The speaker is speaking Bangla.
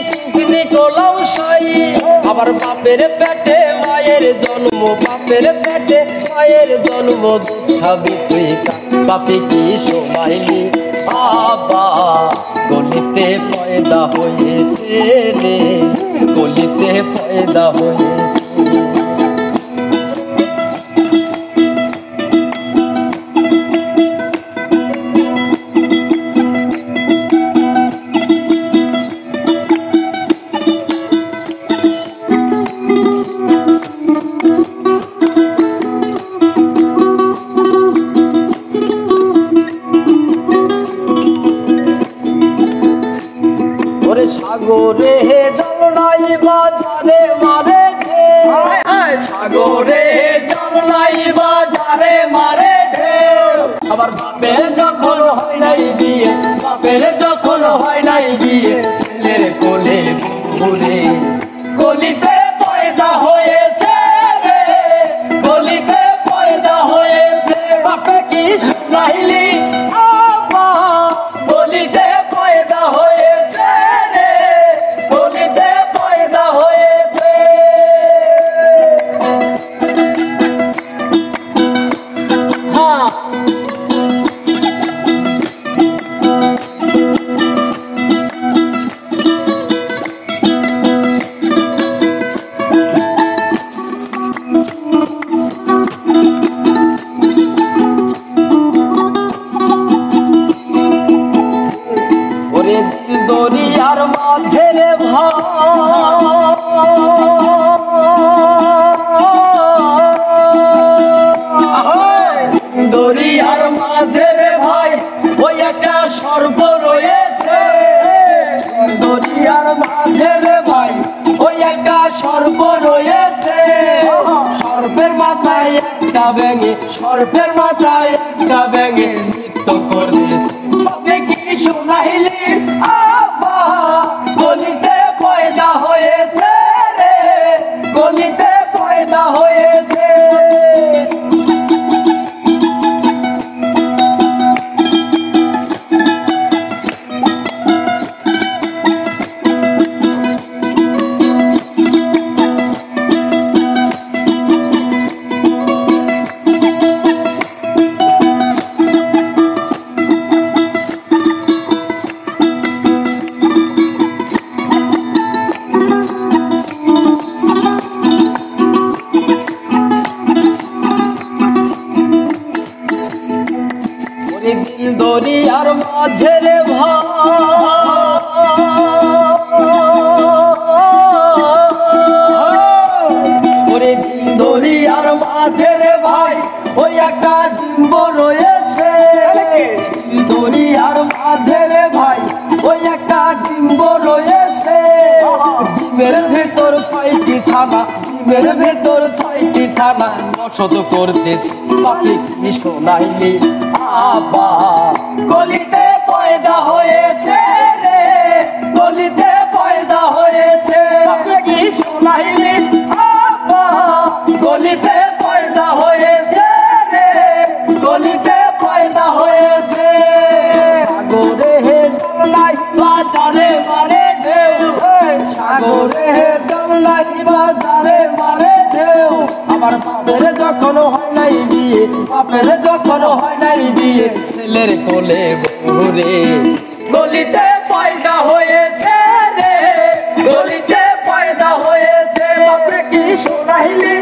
টুকনি কোলাও সাই আবার বাপের পেটে মায়ের জন্ম বাপের পেটে মায়ের জন্ম খাবি তুই বাপি কি শোনাইলি বাবা গলিতে পয়দা হয়েছে রে গলিতে পয়দা হয়েছে সাগরে জল নাই বাজারে মারে সাগরে জল নাই বাজারে মারে আবার বাপের যখন হয় নাই বিয়ে বাপের যখন হয় নাই বিয়ে ছেলের কোলে ঘুরে গলিতে পয়দা হয়েছে রে গলিতে পয়দা হয়েছে বাপে কি শুনাইলি গলিতে পয়দা হয়েছে দরিয়ার মাঝে রে ভাই দরিয়ার মাঝে রে ভাই ওই একটা সর্প রয়েছে দরিয়ার মাঝে রে ভাই ওই একটা সর্প রয়েছে সর্পের মাথায় একটা ব্যাঙে সর্পের মাথায় একটা ব্যাঙে নৃত্য করতেছে বাপে কি শোনাইলি গলিতে পয়দা হয়েছে রে গলিতে পয়দা হয়েছে দরিয়ার মাঝে রে ভাই দরিয়ার মাঝে রে ভাই ওই একটা ডিম্ব রয়েছে দরিয়ার মাঝে রে ভাই ওই একটা ডিম্ব রয়েছে ডিমের ভেতর 6টি ছানা ডিমের ভেতর 6টি ছানা বসত করতেছে বাপে কি শোনাইলি আবা গলিতে পয়দা হয়েছে রে গলিতে পয়দা হয়েছে বাপে কি শোনাইলি আবা গলিতে পয়দা হয়েছে রে গলিতে পয়দা হয়েছে সাগরে জল নাই বাজারে মারে ঢেউ সাগরে জল নাই বাজারে মারে ঢেউ আবার বাপের যখন হয় নাই বিয়ে বাপের যখন হয় নাই বিয়ে ছেলের কোলে ঘুরে গলিতে পয়দা হয়েছে রে গলিতে পয়দা হয়েছে বাপে কি শোনাইলি